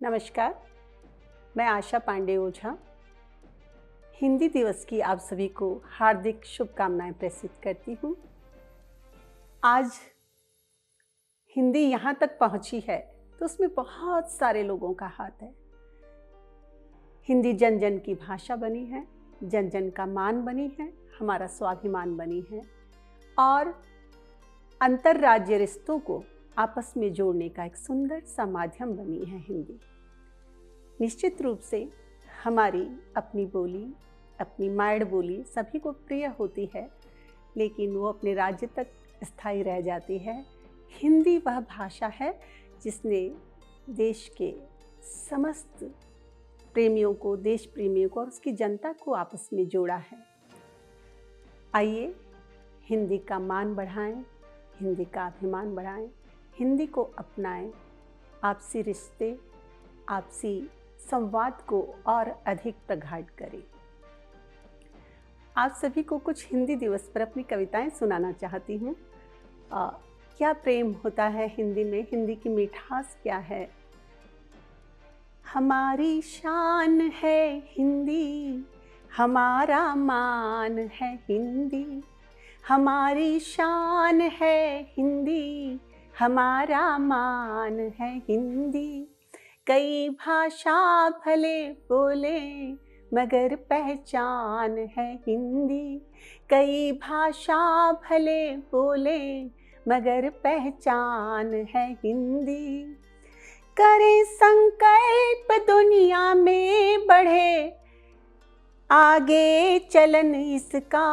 नमस्कार, मैं आशा पांडे ओझा हिंदी दिवस की आप सभी को हार्दिक शुभकामनाएं प्रेषित करती हूँ। आज हिंदी यहाँ तक पहुँची है तो उसमें बहुत सारे लोगों का हाथ है। हिंदी जन जन की भाषा बनी है, जन जन का मान बनी है, हमारा स्वाभिमान बनी है और अंतर्राज्य रिश्तों को आपस में जोड़ने का एक सुंदर सा माध्यम बनी है हिंदी। निश्चित रूप से हमारी अपनी बोली, अपनी मायड़ बोली सभी को प्रिय होती है, लेकिन वो अपने राज्य तक स्थायी रह जाती है। हिंदी वह भाषा है जिसने देश के समस्त प्रेमियों को, देश प्रेमियों को और उसकी जनता को आपस में जोड़ा है। आइए हिंदी का मान बढ़ाएं, हिंदी का अभिमान बढ़ाएं, हिंदी को अपनाएं, आपसी रिश्ते, आपसी संवाद को और अधिक प्रगाढ़ करें। आप सभी को कुछ हिंदी दिवस पर अपनी कविताएं सुनाना चाहती हूँ। क्या प्रेम होता है हिंदी में, हिंदी की मिठास क्या है। हमारी शान है हिंदी, हमारा मान है हिंदी। हमारी शान है हिंदी, हमारा मान है हिंदी। कई भाषा भले बोले मगर पहचान है हिंदी। कई भाषा भले बोले मगर पहचान है हिंदी। करें संकल्प दुनिया में बढ़े आगे चलन इसका।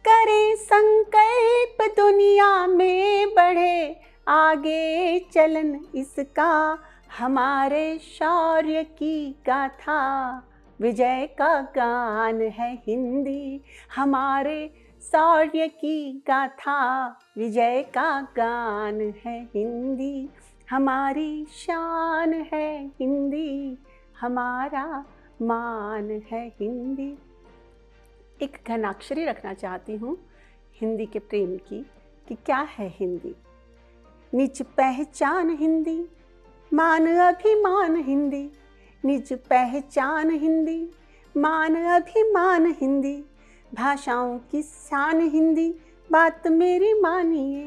करें संकल्प दुनिया में बढ़े आगे चलन इसका। हमारे शौर्य की गाथा विजय का गान है हिंदी। हमारे शौर्य की गाथा विजय का गान है हिंदी। हमारी शान है हिंदी, हमारा मान है हिंदी। एक घनाक्षरी रखना चाहती हूँ हिंदी के प्रेम की कि क्या है हिंदी। निज पहचान हिंदी, मान अभिमान हिंदी। निज पहचान हिंदी, मान अभिमान हिंदी। भाषाओं की शान हिंदी, बात मेरी मानिए।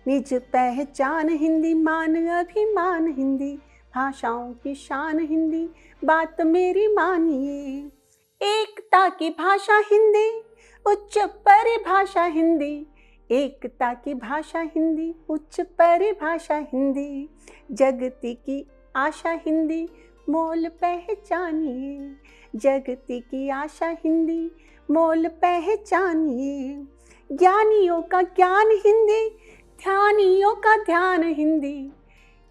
निज पहचान हिंदी, मान अभिमान हिंदी। भाषाओं की शान हिंदी, बात मेरी मानिए। एकता की भाषा हिंदी, उच्च परिभाषा हिंदी। एकता की भाषा हिंदी, उच्च परिभाषा हिंदी। जगती की आशा हिंदी, मोल पहचानिए। जगती की आशा हिंदी, मोल पहचानिए। ज्ञानियों का ज्ञान हिंदी, ध्यानियों का ध्यान हिंदी।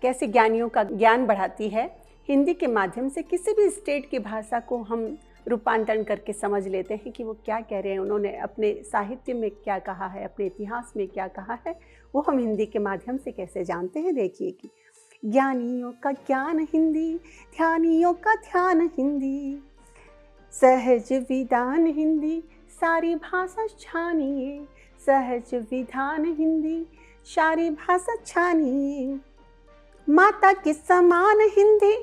कैसे ज्ञानियों का ज्ञान बढ़ाती है हिंदी के माध्यम से। किसी भी स्टेट की भाषा को हम रूपांतरण करके समझ लेते हैं कि वो क्या कह रहे हैं, उन्होंने अपने साहित्य में क्या कहा है, अपने इतिहास में क्या कहा है, वो हम हिंदी के माध्यम से कैसे जानते हैं। देखिए कि ज्ञानियों का ज्ञान हिंदी, ध्यानियों का ध्यान हिंदी। सहज विधान हिंदी, सारी भाषा छानिए। सहज विधान हिंदी, सारी भाषा छानिए। माता के समान हिंदी,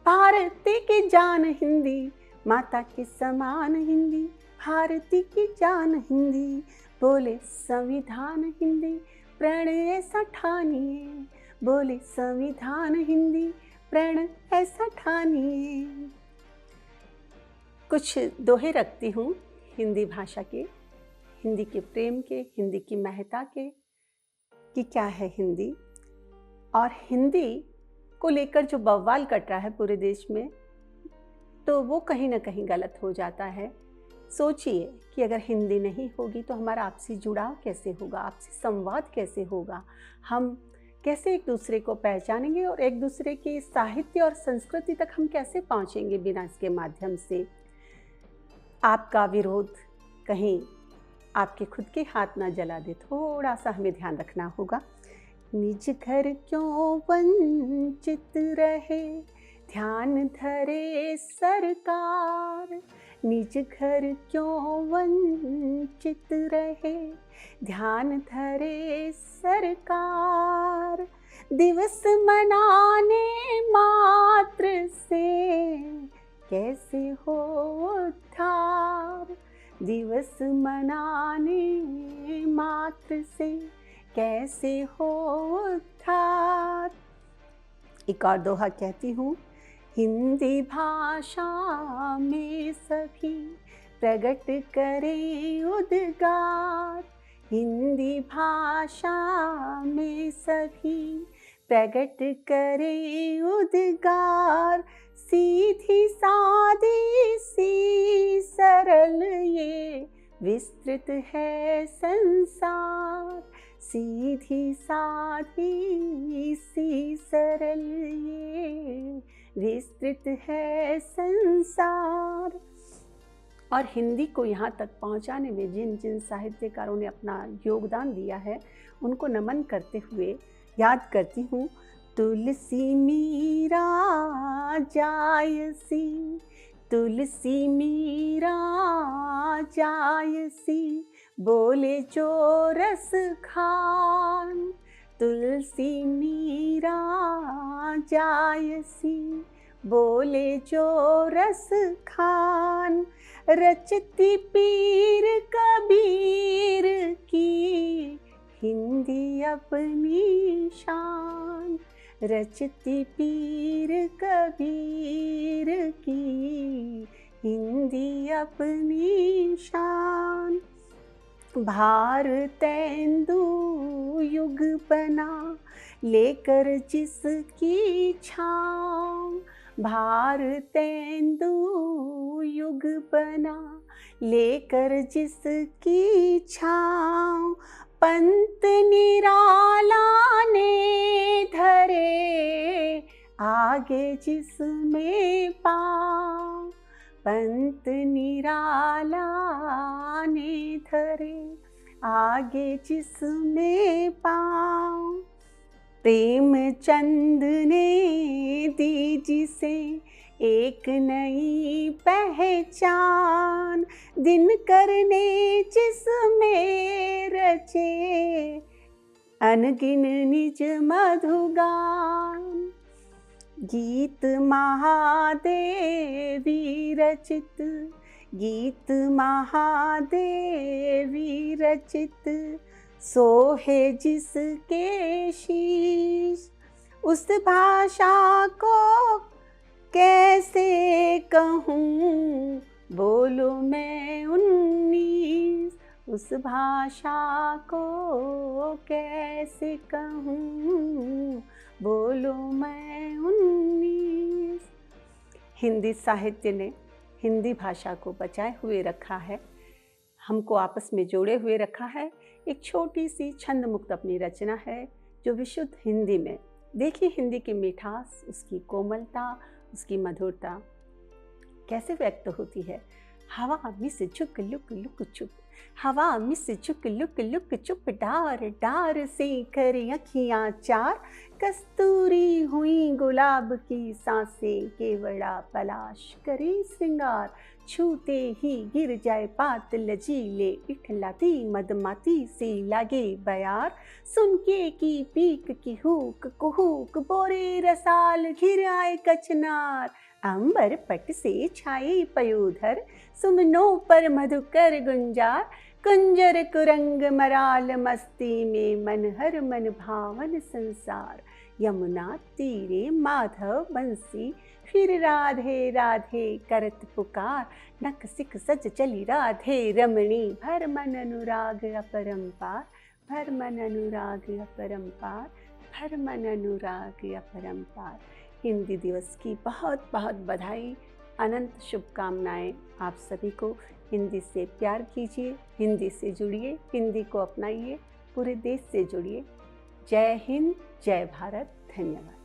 भारती की जान हिंदी। माता के समान हिंदी, भारती की जान हिंदी। बोले संविधान हिंदी, प्रण ऐसा ठानिए। बोले संविधान हिंदी, प्रण ऐसा ठानिए। कुछ दोहे रखती हूँ हिंदी भाषा के, हिंदी के प्रेम के, हिंदी की महत्ता के कि क्या है हिंदी। और हिंदी को लेकर जो बवाल कट रहा है पूरे देश में, तो वो कहीं ना कहीं गलत हो जाता है। सोचिए कि अगर हिंदी नहीं होगी तो हमारा आपसी जुड़ाव कैसे होगा, आपसी संवाद कैसे होगा, हम कैसे एक दूसरे को पहचानेंगे और एक दूसरे की साहित्य और संस्कृति तक हम कैसे पहुंचेंगे बिना इसके माध्यम से। आपका विरोध कहीं आपके खुद के हाथ ना जला दे, थोड़ा सा हमें ध्यान रखना होगा। निज घर क्यों वंचित रहे, ध्यान धरे सरकार। निज घर क्यों वंचित रहे, ध्यान धरे सरकार। दिवस मनाने मात्र कैसे हो उद्धार। दिवस मनाने मात्र से कैसे हो उद्धार। एक और दोहा कहती हूँ। हिंदी भाषा में सभी प्रकट करें उद्गार। हिंदी भाषा में सभी प्रकट करें उद्गार। सीधी सादी सी सरल ये विस्तृत है संसार। सीधी सादी सी सरल ये विस्तृत है संसार। और हिंदी को यहाँ तक पहुँचाने में जिन जिन साहित्यकारों ने अपना योगदान दिया है उनको नमन करते हुए याद करती हूँ। तुलसी मीरा जायसी, तुलसी मीरा जायसी, बोले जो रस खान। तुलसी मीरा जायसी, बोले जो रस खान। रचती पीर कबीर की हिंदी अपनी शान। रचती पीर कबीर की हिंदी अपनी शान। भारतेंदु युग बना लेकर जिसकी छाँव। भारतेंदु युग बना लेकर जिसकी छाँव। पंत निराला ने धरे आगे जिसमें पाँव। पंत निराला ने धरे आगे जिसमें पाँव। प्रेमचंद ने दी जिसे एक नई पहचान। दिनकर ने जिसमें रचे अनगिन निज मधुगान। गीत महादेवी रचित, गीत महादेवी रचित, सोहे जिसके शीश। उस भाषा को कैसे कहूँ बोलो मैं 19। उस भाषा को कैसे कहूँ बोलो मैं 19। हिंदी साहित्य ने हिंदी भाषा को बचाए हुए रखा है, हमको आपस में जोड़े हुए रखा है। एक छोटी सी छंद मुक्त अपनी रचना है जो विशुद्ध हिंदी में, देखिए हिंदी की मिठास, उसकी कोमलता, उसकी मधुरता कैसे व्यक्त होती है। हवा मिस चुक लुक लुक चुप, हवा मिस चुक लुक लुक चुप, डार डार से करें अखियाँ चार। कस्तूरी हुई गुलाब की सांसें, केवड़ा पलाश करे श्रृंगार। छूते ही गिर जाए पात लजीले, इठलाती मदमाती से लागे बयार। सुनके की पीक की हुक कुहुक, बोरे रसाल घिर आए कचनार। अंबर पट से छाए पयोधर, सुमनों पर मधुकर गुंजार। कुंजर कुरंग मराल मस्ती में, मन हर मन भावन संसार। यमुना तीरे माधव बंसी, फिर राधे राधे करत पुकार। नक सिक सज चली राधे रमणी, भर मन अनुराग अपरंपार। भर मन अनुराग अपरंपार, भर मन अनुराग अपरंपार। हिंदी दिवस की बहुत बहुत बधाई, अनंत शुभकामनाएं आप सभी को। हिंदी से प्यार कीजिए, हिंदी से जुड़िए, हिंदी को अपनाइए, पूरे देश से जुड़िए। जय हिंद, जय भारत, धन्यवाद।